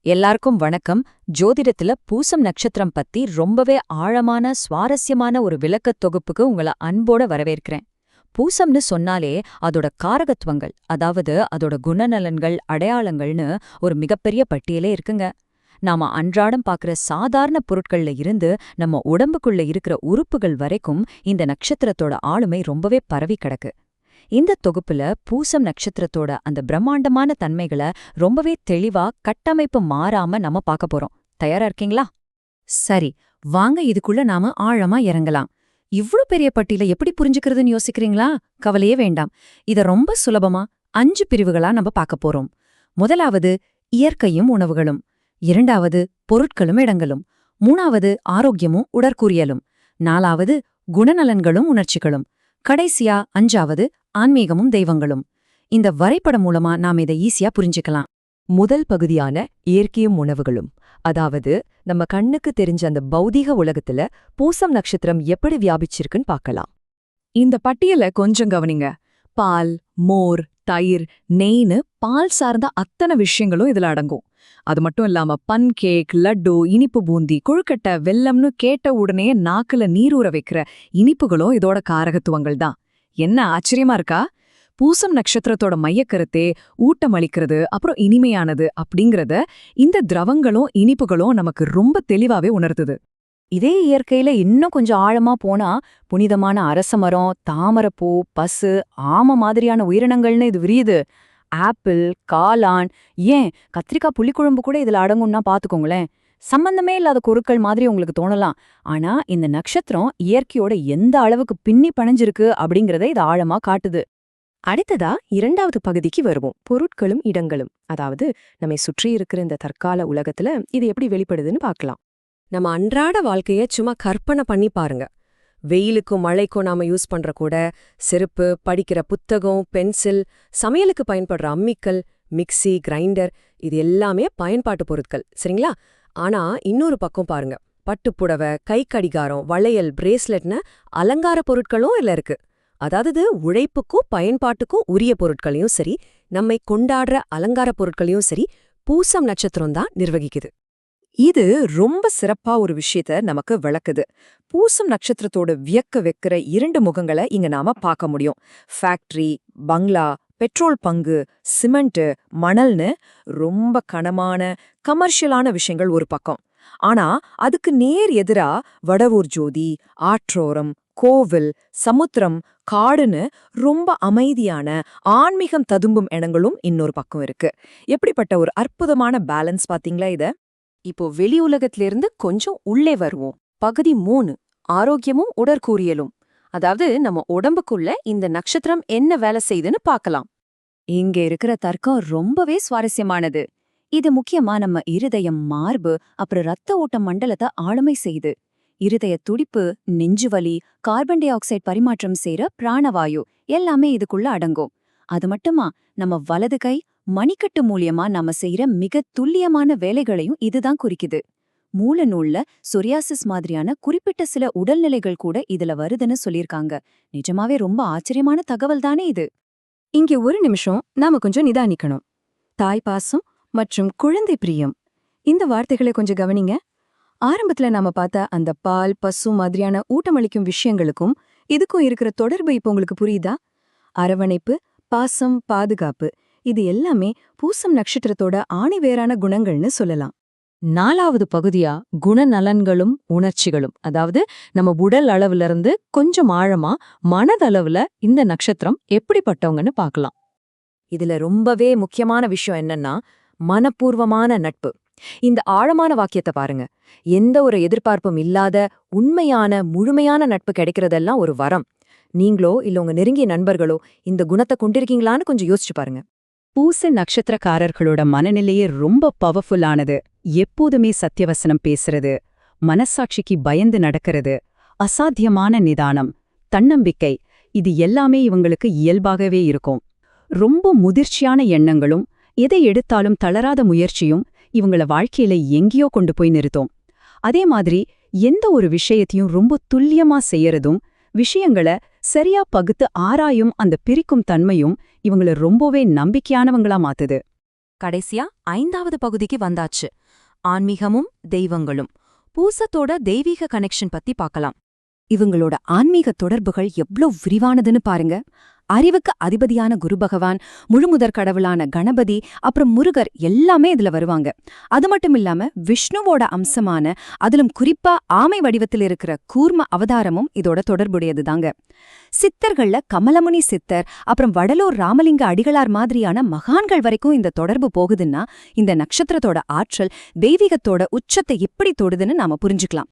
எல்லாருக்கும் வணக்கம். ஜோதிடத்துல பூசம் நட்சத்திரம் பத்தி ரொம்பவே ஆழமான சுவாரஸ்யமான ஒரு விளக்கத் தொகுப்புக்கு உங்கள அன்போட வரவேற்கிறேன். பூசம்னு சொன்னாலே அதோட காரகத்துவங்கள், அதாவது அதோட குணநலன்கள், அடையாளங்கள்னு ஒரு மிகப்பெரிய பட்டியலே இருக்குங்க. நாம அன்றாடம் பார்க்குற சாதாரண பொருட்கள்ல இருந்து நம்ம உடம்புக்குள்ள இருக்கிற உறுப்புகள் வரைக்கும் இந்த நட்சத்திரத்தோட ஆளுமை ரொம்பவே பரவி கிடக்கு. இந்த தொகுப்புல பூசம் நட்சத்திரத்தோட அந்த பிரம்மாண்டமான தன்மைகளை ரொம்பவே தெளிவா, கட்டமைப்பு மாறாம நம்ம பார்க்க போறோம். தயாரா இருக்கீங்களா? சரி, வாங்க இதுக்குள்ள நாம ஆழமா இறங்கலாம். இவ்ளோ பெரிய பட்டியல எப்படி புரிஞ்சுக்கிறதுன்னு யோசிக்கிறீங்களா? கவலையே வேண்டாம். இத ரொம்ப சுலபமா 5 பிரிவுகளா நம்ம பார்க்க போறோம். முதலாவது இயற்கையும் உணவுகளும், இரண்டாவது பொருட்களும் இடங்களும், மூணாவது ஆரோக்கியமும் உடற்கூறியலும், நாலாவது குணநலன்களும் உணர்ச்சிகளும், கடைசியா 5வது ஆன்மீகமும் தெய்வங்களும். இந்த வரைபடம் மூலமா நாம் இதை ஈஸியா புரிஞ்சுக்கலாம். முதல் பகுதியான இயற்கையும் உணவுகளும், அதாவது நம்ம கண்ணுக்கு தெரிஞ்ச அந்த பௌதீக உலகத்துல பூசம் நட்சத்திரம் எப்படி வியாபிச்சிருக்குன்னு பார்க்கலாம். இந்த பட்டியலை கொஞ்சம் கவனிங்க. பால், மோர், தயிர், நெய்னு பால் சார்ந்த அத்தனை விஷயங்களும் இதுல அடங்கும். அது மட்டும் இல்லாம பன் கேக், லட்டு, இனிப்பு பூந்தி, கொழுக்கட்டை, வெல்லம்னு கேட்ட உடனே நாக்குல நீரூற வைக்கிற இனிப்புகளும் இதோட காரகத்துவங்கள் தான். என்ன ஆச்சரியமா இருக்கா? பூசம் நட்சத்திரத்தோட மையக்கருத்தே ஊட்டம் அளிக்கிறது, அப்புறம் இனிமையானது அப்படிங்கறத இந்த திரவங்களும் இனிப்புகளும் நமக்கு ரொம்ப தெளிவாவே உணர்த்துது. இதே இயற்கையில இன்னும் கொஞ்சம் ஆழமா போனா புனிதமான அரசமரம், தாமரப்பூ, பசு, ஆம மாதிரியான உயிரினங்கள்னு இது விரியுது. ஆப்பிள், காளான், ஏன் கத்திரிக்காய் புளிக்குழம்பு கூட இதுல அடங்கும்னா பாத்துக்கோங்களேன். சம்பந்தமே இல்லாத பொருட்கள் மாதிரி உங்களுக்கு தோணலாம். ஆனா இந்த நட்சத்திரம் இயற்கையோட எந்த அளவுக்கு பின்னி பணிஞ்சிருக்கு அப்படிங்கறத இது ஆழமா காட்டுது. அடுத்ததா 2வது பகுதிக்கு வருவோம், பொருட்களும் இடங்களும். அதாவது நம்மை சுற்றி இருக்கிற இந்த தற்கால உலகத்துல இது எப்படி வெளிப்படுதுன்னு பார்க்கலாம். நம்ம அன்றாட வாழ்க்கைய சும்மா கற்பனை பண்ணி பாருங்க. வெயிலுக்கும் மழைக்கும் நாம யூஸ் பண்ற கூட, செருப்பு, படிக்கிற புத்தகம், பென்சில், சமையலுக்கு பயன்படுற அம்மிக்கல், மிக்ஸி, கிரைண்டர், இது எல்லாமே பயன்பாட்டு பொருட்கள், சரிங்களா? ஆனா இன்னொரு பக்கம் பாருங்க, பட்டுப்புடவை, கை கடிகாரம், வளையல், பிரேஸ்லெட்னு அலங்கார பொருட்களும் இல்ல இருக்கு. அதாவது உழைப்புக்கும் பயன்பாட்டுக்கும் உரிய பொருட்களையும் சரி, நம்மை கொண்டாடுற அலங்கார பொருட்களையும் சரி, பூசம் நட்சத்திரம் தான் நிர்வகிக்குது. இது ரொம்ப சிறப்பா ஒரு விஷயத்த நமக்கு விளக்குது. பூசம் நட்சத்திரத்தோட வியக்க வைக்கிற 2 முகங்களை இங்க நாம பார்க்க முடியும். ஃபேக்டரி, பங்களா, பெட்ரோல் பங்கு, சிமெண்ட், மணல்னு ரொம்ப கனமான கமர்ஷியலான விஷயங்கள் ஒரு பக்கம். ஆனா அதுக்கு நேர் எதிரா வடவூர் ஜோதி, ஆற்றோரம், கோவில், சமுத்திரம், காடுன்னு ரொம்ப அமைதியான ஆன்மீகம் ததும்பும் இடங்களும் இன்னொரு பக்கம் இருக்கு. எப்படிப்பட்ட ஒரு அற்புதமான பேலன்ஸ் பாத்தீங்களா இத? இப்போ வெளி உலகத்திலிருந்து கொஞ்சம் உள்ளே வருவோம். பகுதி 3, ஆரோக்கியமும் உடற்கூறியலும். அதாவது நம்ம உடம்புக்குள்ள இந்த நட்சத்திரம் என்ன வேலை செய்யுதுன்னு பார்க்கலாம். இங்க இருக்கிற தர்க்கம் ரொம்பவே சுவாரஸ்யமானது. இது முக்கியமா நம்ம இருதயம், மார்பு, அப்புறம் ரத்த ஓட்ட மண்டலத்தை ஆளுமை செய்யுது. இருதய துடிப்பு, நெஞ்சுவலி, கார்பன் டை ஆக்சைடு பரிமாற்றம் செய்யற பிராணவாயு எல்லாமே இதுக்குள்ள அடங்கும். அது மட்டுமா, நம்ம வலது கை மணிக்கட்டு மூலியமா நம்ம செய்யற மிக துல்லியமான வேலைகளையும் இதுதான் குறிக்குது. மூல நூல்ல சொரியாசிஸ் மாதிரியான குறிப்பிட்ட சில உடல்நிலைகள் கூட இதுல வருதுன்னு சொல்லியிருக்காங்க. நிஜமாவே ரொம்ப ஆச்சரியமான தகவல் தானே இது. இங்கே ஒரு நிமிஷம் நாம கொஞ்சம் நிதானிக்கணும். தாய்ப்பாசம் மற்றும் குழந்தை பிரியம், இந்த வார்த்தைகளை கொஞ்சம் கவனிங்க. ஆரம்பத்துல நாம பார்த்த அந்த பால், பசு மாதிரியான ஊட்டமளிக்கும் விஷயங்களுக்கும் இதுக்கும் இருக்கிற தொடர்பு இப்போ உங்களுக்கு புரியுதா? அரவணைப்பு, பாசம், பாதுகாப்பு, இது எல்லாமே பூசம் நட்சத்திரத்தோட ஆணிவேரான குணங்கள்னு சொல்லலாம். 4வது பகுதியா குணநலன்களும் உணர்ச்சிகளும், அதாவது நம்ம உடல் அளவுல இருந்து கொஞ்சம் ஆழமா மனதளவுல இந்த நட்சத்திரம் எப்படிப்பட்டவங்கன்னு பார்க்கலாம். இதுல ரொம்பவே முக்கியமான விஷயம் என்னன்னா, மனப்பூர்வமான நட்பு. இந்த ஆழமான வாக்கியத்தை பாருங்க. எந்த ஒரு எதிர்பார்ப்பும் இல்லாத உண்மையான முழுமையான நட்பு கிடைக்கிறதெல்லாம் ஒரு வரம். நீங்களோ இல்ல உங்க நெருங்கிய நண்பர்களோ இந்த குணத்தை கொண்டிருக்கீங்களான்னு கொஞ்சம் யோசிச்சு பாருங்க. பூச நட்சத்திரக்காரர்களோட மனநிலையே ரொம்ப பவர்ஃபுல்லானது. எப்போதுமே சத்தியவசனம் பேசுறது, மனசாட்சிக்கு பயந்து நடக்கிறது, அசாத்தியமான நிதானம், தன்னம்பிக்கை, இது எல்லாமே இவங்களுக்கு இயல்பாகவே இருக்கும். ரொம்ப முதிர்ச்சியான எண்ணங்களும் எதை எடுத்தாலும் தளராத முயற்சியும் இவங்கள வாழ்க்கையில எங்கேயோ கொண்டு போய் நிறுத்தும். அதே மாதிரி எந்த ஒரு விஷயத்தையும் ரொம்ப துல்லியமா செய்யறதும், விஷயங்களை சரியா பகுத்து ஆராயும் அந்த பிரிக்கும் தன்மையும் இவங்கள ரொம்பவே நம்பிக்கையானவங்களா மாத்துது. கடைசியா 5வது பகுதிக்கு வந்தாச்சு. ஆன்மீகமும் தெய்வங்களும். பூசத்தோட தெய்வீக கனெக்ஷன் பத்தி பார்க்கலாம். இவங்களோட ஆன்மீக தொடர்புகள் எவ்ளோ விரிவானதுன்னு பாருங்க. அறிவுக்கு அதிபதியான குரு பகவான், முழுமுதற் கடவுளான கணபதி, அப்புறம் முருகர் எல்லாமே இதுல வருவாங்க. அது மட்டும் இல்லாம விஷ்ணுவோட அம்சமான, அதிலும் குறிப்பா ஆமை வடிவத்தில் இருக்கிற கூர்ம அவதாரமும் இதோட தொடர்புடையதுதாங்க. சித்தர்கள்ல கமலமுனி சித்தர், அப்புறம் வடலூர் ராமலிங்க அடிகளார் மாதிரியான மகான்கள் வரைக்கும் இந்த தொடர்பு போகுதுன்னா, இந்த நட்சத்திரத்தோட ஆற்றல் தெய்வீகத்தோட உச்சத்தை எப்படி தொடுதுன்னு நாம புரிஞ்சுக்கலாம்.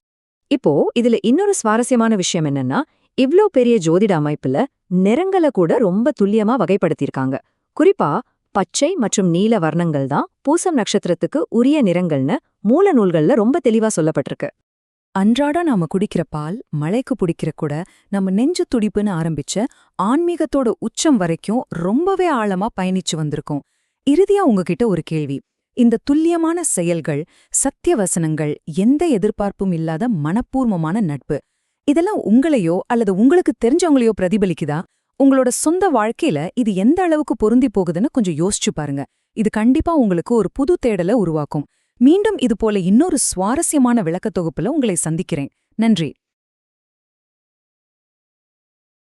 இப்போ இதுல இன்னொரு சுவாரஸ்யமான விஷயம் என்னன்னா, இவ்ளோ பெரிய ஜோதிட அமைப்புல நிறங்களை கூட ரொம்ப துல்லியமா வகைப்படுத்தியிருக்காங்க. குறிப்பா பச்சை மற்றும் நீல வர்ணங்கள் தான் பூசம் நட்சத்திரத்துக்கு உரிய நிறங்கள்னு மூல நூல்கள்ல ரொம்ப தெளிவா சொல்லப்பட்டிருக்கு. அன்றாட நாம குடிக்கிற பால், மழைக்கு பிடிக்கிற கூட, நம்ம நெஞ்சு துடிப்புன்னு ஆரம்பிச்ச ஆன்மீகத்தோட உச்சம் வரைக்கும் ரொம்பவே ஆழமா பயணிச்சு வந்திருக்கோம். இறுதியா உங்ககிட்ட ஒரு கேள்வி. இந்த துல்லியமான செயல்கள், சத்தியவசனங்கள், எந்த எதிர்பார்ப்பும் இல்லாத மனப்பூர்வமான நட்பு, இதெல்லாம் உங்களையோ அல்லது உங்களுக்கு தெரிஞ்சவங்களையோ பிரதிபலிக்குதா? உங்களோட சொந்த வாழ்க்கையில இது எந்த அளவுக்கு பொருந்தி போகுதுன்னு கொஞ்சம் யோசிச்சு பாருங்க. இது கண்டிப்பா உங்களுக்கு ஒரு புது தேடலை உருவாக்கும். மீண்டும் இது போல இன்னொரு சுவாரஸ்யமான விளக்கத் தொகுப்புல உங்களை சந்திக்கிறேன். நன்றி.